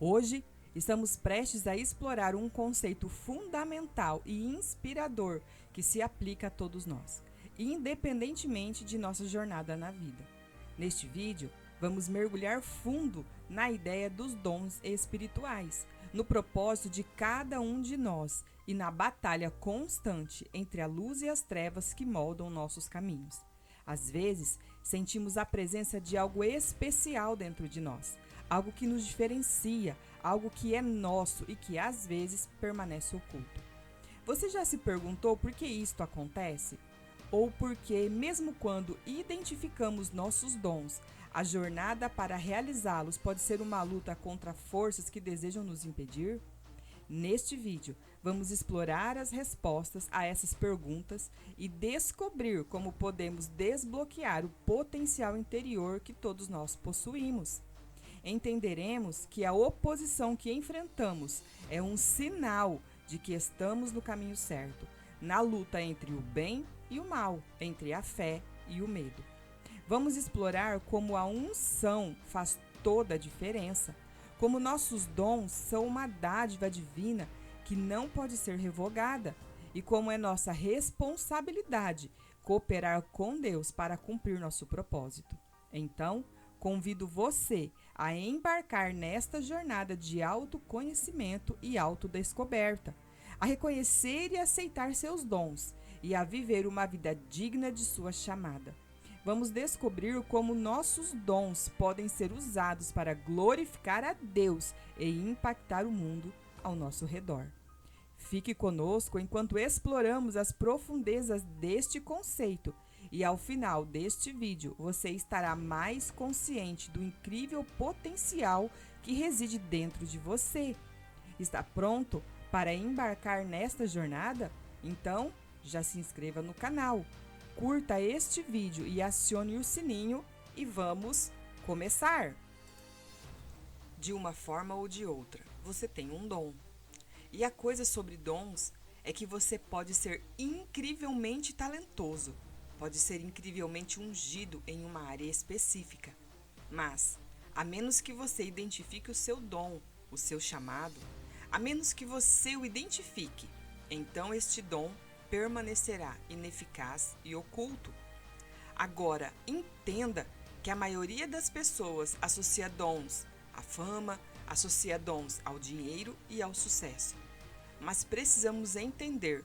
Hoje, estamos prestes a explorar um conceito fundamental e inspirador que se aplica a todos nós, independentemente de nossa jornada na vida. Neste vídeo, vamos mergulhar fundo na ideia dos dons espirituais, no propósito de cada um de nós e na batalha constante entre a luz e as trevas que moldam nossos caminhos. Às vezes, sentimos a presença de algo especial dentro de nós, algo que nos diferencia, algo que é nosso e que às vezes permanece oculto. Você já se perguntou por que isto acontece? Ou porque, mesmo quando identificamos nossos dons, a jornada para realizá-los pode ser uma luta contra forças que desejam nos impedir? Neste vídeo, vamos explorar as respostas a essas perguntas e descobrir como podemos desbloquear o potencial interior que todos nós possuímos. Entenderemos que a oposição que enfrentamos é um sinal de que estamos no caminho certo, na luta entre o bem e o mal, entre a fé e o medo. Vamos explorar como a unção faz toda a diferença, como nossos dons são uma dádiva divina que não pode ser revogada e como é nossa responsabilidade cooperar com Deus para cumprir nosso propósito. Então, convido você a embarcar nesta jornada de autoconhecimento e autodescoberta, a reconhecer e aceitar seus dons e a viver uma vida digna de sua chamada. Vamos descobrir como nossos dons podem ser usados para glorificar a Deus e impactar o mundo ao nosso redor. Fique conosco enquanto exploramos as profundezas deste conceito e ao final deste vídeo você estará mais consciente do incrível potencial que reside dentro de você. Está pronto para embarcar nesta jornada? Então, já se inscreva no canal. Curta este vídeo e acione o sininho e vamos começar! De uma forma ou de outra, você tem um dom. E a coisa sobre dons é que você pode ser incrivelmente talentoso, pode ser incrivelmente ungido em uma área específica. Mas, a menos que você identifique o seu dom, o seu chamado, a menos que você o identifique, então este dom permanecerá ineficaz e oculto. Agora, entenda que a maioria das pessoas associa dons à fama, associa dons ao dinheiro e ao sucesso. Mas precisamos entender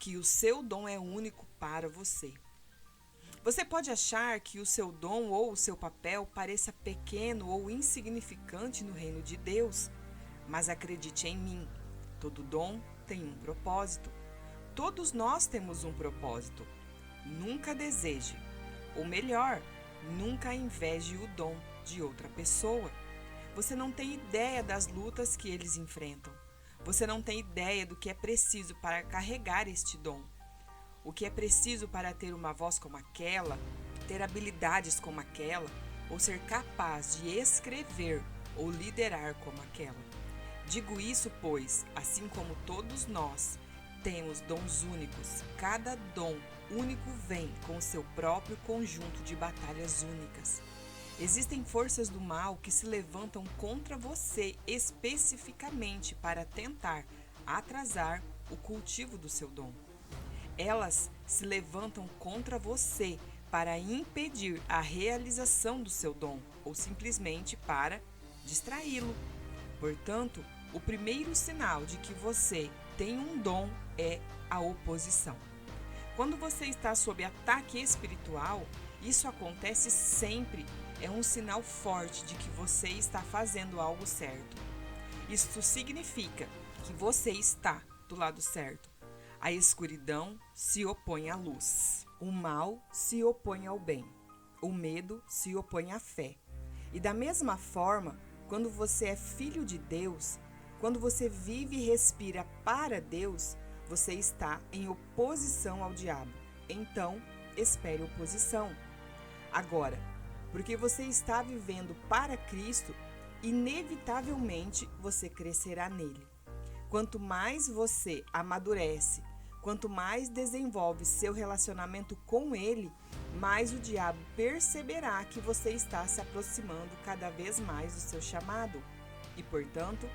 que o seu dom é único para você. Você pode achar que o seu dom ou o seu papel pareça pequeno ou insignificante no reino de Deus, mas acredite em mim, todo dom tem um propósito. Todos nós temos um propósito. Nunca deseje, ou melhor, nunca inveje o dom de outra pessoa. Você não tem ideia das lutas que eles enfrentam. Você não tem ideia do que é preciso para carregar este dom. O que é preciso para ter uma voz como aquela, ter habilidades como aquela, ou ser capaz de escrever ou liderar como aquela. Digo isso, pois, assim como todos nós, temos dons únicos. Cada dom único vem com o seu próprio conjunto de batalhas únicas. Existem forças do mal que se levantam contra você especificamente para tentar atrasar o cultivo do seu dom. Elas se levantam contra você para impedir a realização do seu dom ou simplesmente para distraí-lo. Portanto, o primeiro sinal de que você tem um dom é a oposição. Quando você está sob ataque espiritual, isso acontece sempre, é um sinal forte de que você está fazendo algo certo. Isso significa que você está do lado certo. A escuridão se opõe à luz. O mal se opõe ao bem. O medo se opõe à fé. E da mesma forma, quando você é filho de Deus, quando você vive e respira para Deus, você está em oposição ao diabo. Então, espere oposição. Agora, porque você está vivendo para Cristo, inevitavelmente você crescerá nele. Quanto mais você amadurece, quanto mais desenvolve seu relacionamento com ele, mais o diabo perceberá que você está se aproximando cada vez mais do seu chamado. E, portanto,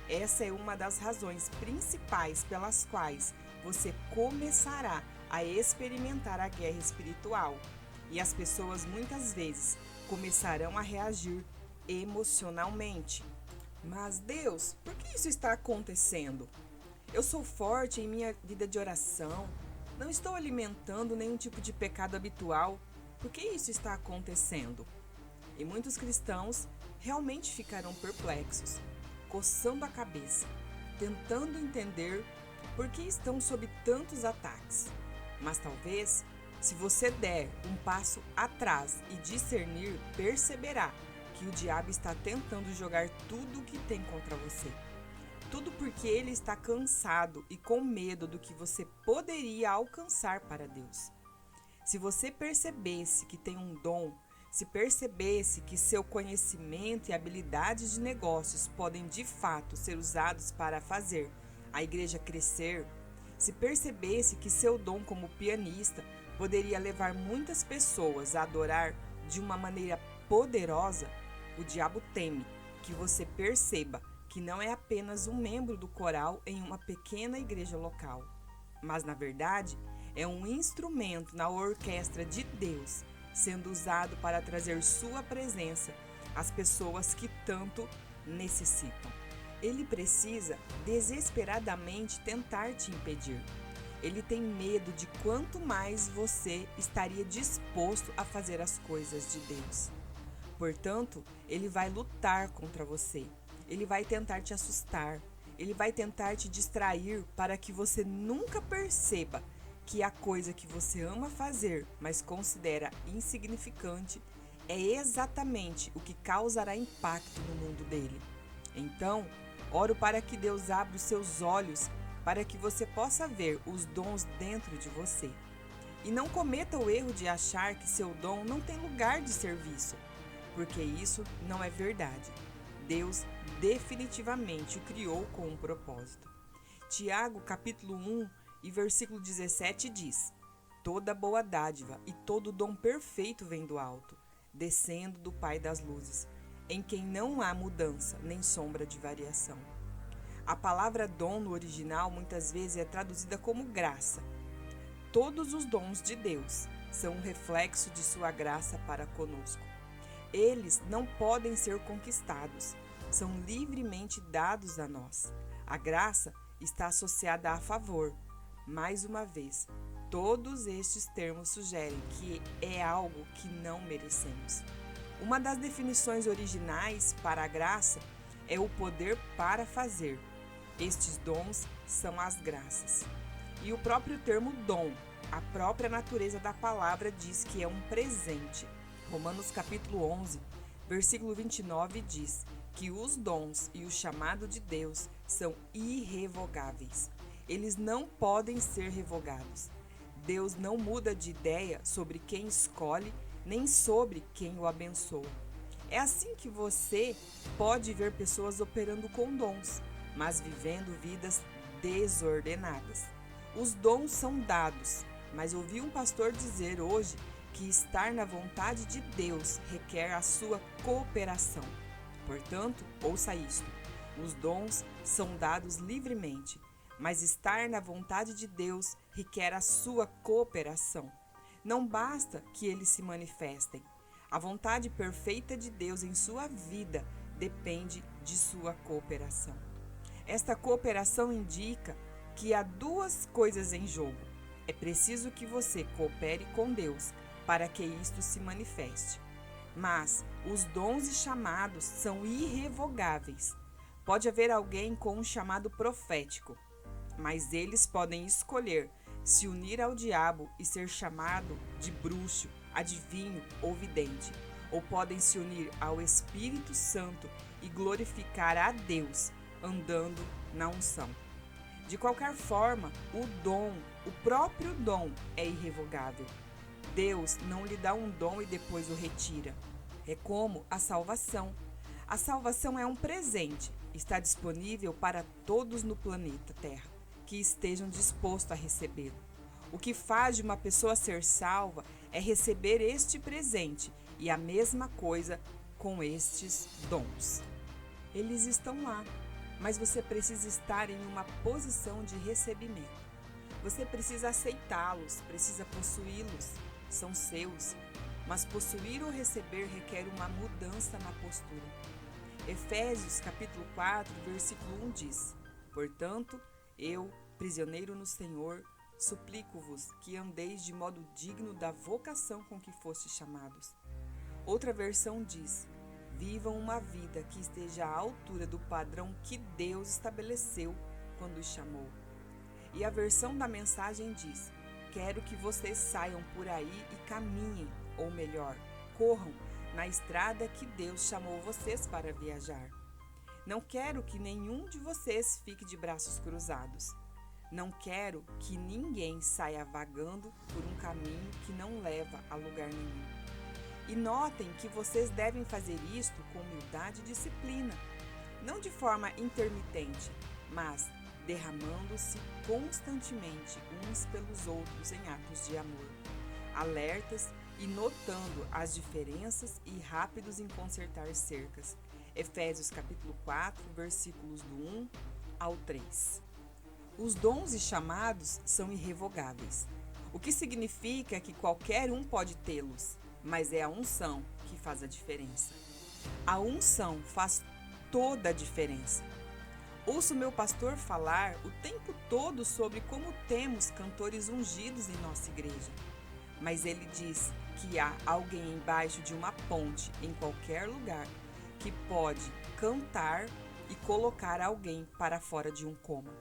essa é uma das razões principais pelas quais você começará a experimentar a guerra espiritual. E as pessoas muitas vezes começarão a reagir emocionalmente. Mas Deus, por que isso está acontecendo? Eu sou forte em minha vida de oração, não estou alimentando nenhum tipo de pecado habitual. Por que isso está acontecendo? E muitos cristãos realmente ficarão perplexos, coçando a cabeça, tentando entender por que estão sob tantos ataques. Mas talvez, se você der um passo atrás e discernir, perceberá que o diabo está tentando jogar tudo o que tem contra você. Tudo porque ele está cansado e com medo do que você poderia alcançar para Deus. Se você percebesse que tem um dom, se percebesse que seu conhecimento e habilidades de negócios podem de fato ser usados para fazer a igreja crescer, se percebesse que seu dom como pianista poderia levar muitas pessoas a adorar de uma maneira poderosa, o diabo teme que você perceba que não é apenas um membro do coral em uma pequena igreja local, mas na verdade é um instrumento na orquestra de Deus, sendo usado para trazer sua presença às pessoas que tanto necessitam. Ele precisa desesperadamente tentar te impedir. Ele tem medo de quanto mais você estaria disposto a fazer as coisas de Deus. Portanto, ele vai lutar contra você. Ele vai tentar te assustar. Ele vai tentar te distrair para que você nunca perceba que a coisa que você ama fazer, mas considera insignificante, é exatamente o que causará impacto no mundo dele. Então, oro para que Deus abra os seus olhos para que você possa ver os dons dentro de você. E não cometa o erro de achar que seu dom não tem lugar de serviço, porque isso não é verdade. Deus definitivamente o criou com um propósito. Tiago, capítulo 1 e versículo 17 diz: Toda boa dádiva e todo dom perfeito vem do alto, descendo do Pai das luzes, em quem não há mudança nem sombra de variação. A palavra dom no original muitas vezes é traduzida como graça. Todos os dons de Deus são um reflexo de sua graça para conosco. Eles não podem ser conquistados, são livremente dados a nós. A graça está associada a favor. Mais uma vez, todos estes termos sugerem que é algo que não merecemos. Uma das definições originais para a graça é o poder para fazer. Estes dons são as graças. E o próprio termo dom, a própria natureza da palavra diz que é um presente. Romanos capítulo 11, versículo 29 diz que os dons e o chamado de Deus são irrevogáveis. Eles não podem ser revogados. Deus não muda de ideia sobre quem escolhe, nem sobre quem o abençoa. É assim que você pode ver pessoas operando com dons, mas vivendo vidas desordenadas. Os dons são dados, mas ouvi um pastor dizer hoje que estar na vontade de Deus requer a sua cooperação. Portanto, ouça isto: os dons são dados livremente, mas estar na vontade de Deus requer a sua cooperação. Não basta que eles se manifestem. A vontade perfeita de Deus em sua vida depende de sua cooperação. Esta cooperação indica que há duas coisas em jogo. É preciso que você coopere com Deus para que isto se manifeste. Mas os dons e chamados são irrevogáveis. Pode haver alguém com um chamado profético, mas eles podem escolher se unir ao diabo e ser chamado de bruxo, adivinho ou vidente, ou podem se unir ao Espírito Santo e glorificar a Deus andando na unção. De qualquer forma, o próprio dom é irrevogável. Deus não lhe dá um dom e depois o retira. É como a salvação. A salvação é um presente, está disponível para todos no planeta Terra que estejam dispostos a recebê-lo. O que faz de uma pessoa ser salva é receber este presente, e a mesma coisa com estes dons. Eles estão lá, mas você precisa estar em uma posição de recebimento. Você precisa aceitá-los, precisa possuí-los, são seus. Mas possuir ou receber requer uma mudança na postura. Efésios capítulo 4, versículo 1 diz: Portanto, eu, prisioneiro no Senhor, suplico-vos que andeis de modo digno da vocação com que fostes chamados. Outra versão diz: Vivam uma vida que esteja à altura do padrão que Deus estabeleceu quando os chamou. E a versão da mensagem diz: Quero que vocês saiam por aí e caminhem, ou melhor, corram na estrada que Deus chamou vocês para viajar. Não quero que nenhum de vocês fique de braços cruzados. Não quero que ninguém saia vagando por um caminho que não leva a lugar nenhum. E notem que vocês devem fazer isto com humildade e disciplina, não de forma intermitente, mas derramando-se constantemente uns pelos outros em atos de amor, alertas e notando as diferenças e rápidos em consertar cercas. Efésios capítulo 4, versículos do 1 ao 3. Os dons e chamados são irrevogáveis, o que significa que qualquer um pode tê-los, mas é a unção que faz a diferença. A unção faz toda a diferença. Ouço meu pastor falar o tempo todo sobre como temos cantores ungidos em nossa igreja. Mas ele diz que há alguém embaixo de uma ponte, em qualquer lugar, que pode cantar e colocar alguém para fora de um coma.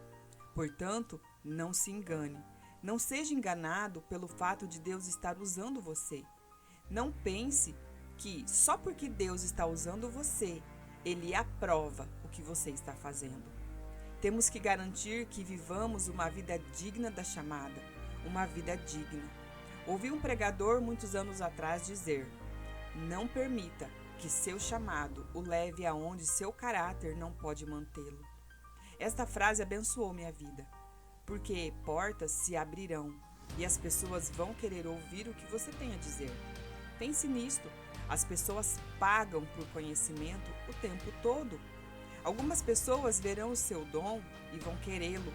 Portanto, não se engane. Não seja enganado pelo fato de Deus estar usando você. Não pense que só porque Deus está usando você, Ele aprova o que você está fazendo. Temos que garantir que vivamos uma vida digna da chamada, uma vida digna. Ouvi um pregador muitos anos atrás dizer: não permita que seu chamado o leve aonde seu caráter não pode mantê-lo. Esta frase abençoou minha vida, porque portas se abrirão e as pessoas vão querer ouvir o que você tem a dizer. Pense nisto, as pessoas pagam por conhecimento o tempo todo. Algumas pessoas verão o seu dom e vão querê-lo,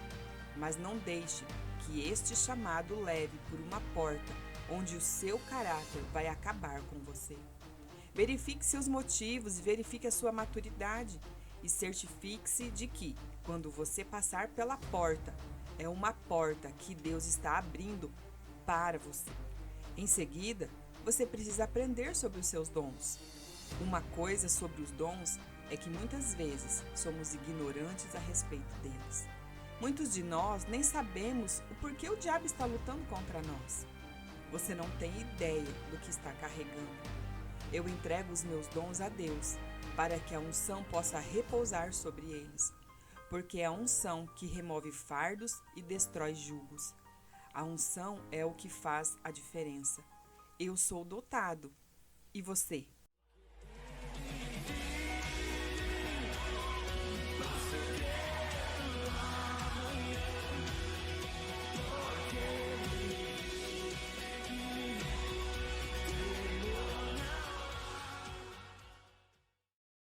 mas não deixe que este chamado leve por uma porta onde o seu caráter vai acabar com você. Verifique seus motivos e verifique a sua maturidade e certifique-se de que, quando você passar pela porta, é uma porta que Deus está abrindo para você. Em seguida, você precisa aprender sobre os seus dons. Uma coisa sobre os dons é que muitas vezes somos ignorantes a respeito deles. Muitos de nós nem sabemos o porquê o diabo está lutando contra nós. Você não tem ideia do que está carregando. Eu entrego os meus dons a Deus, para que a unção possa repousar sobre eles, porque é a unção que remove fardos e destrói julgos. A unção é o que faz a diferença. Eu sou dotado. E você?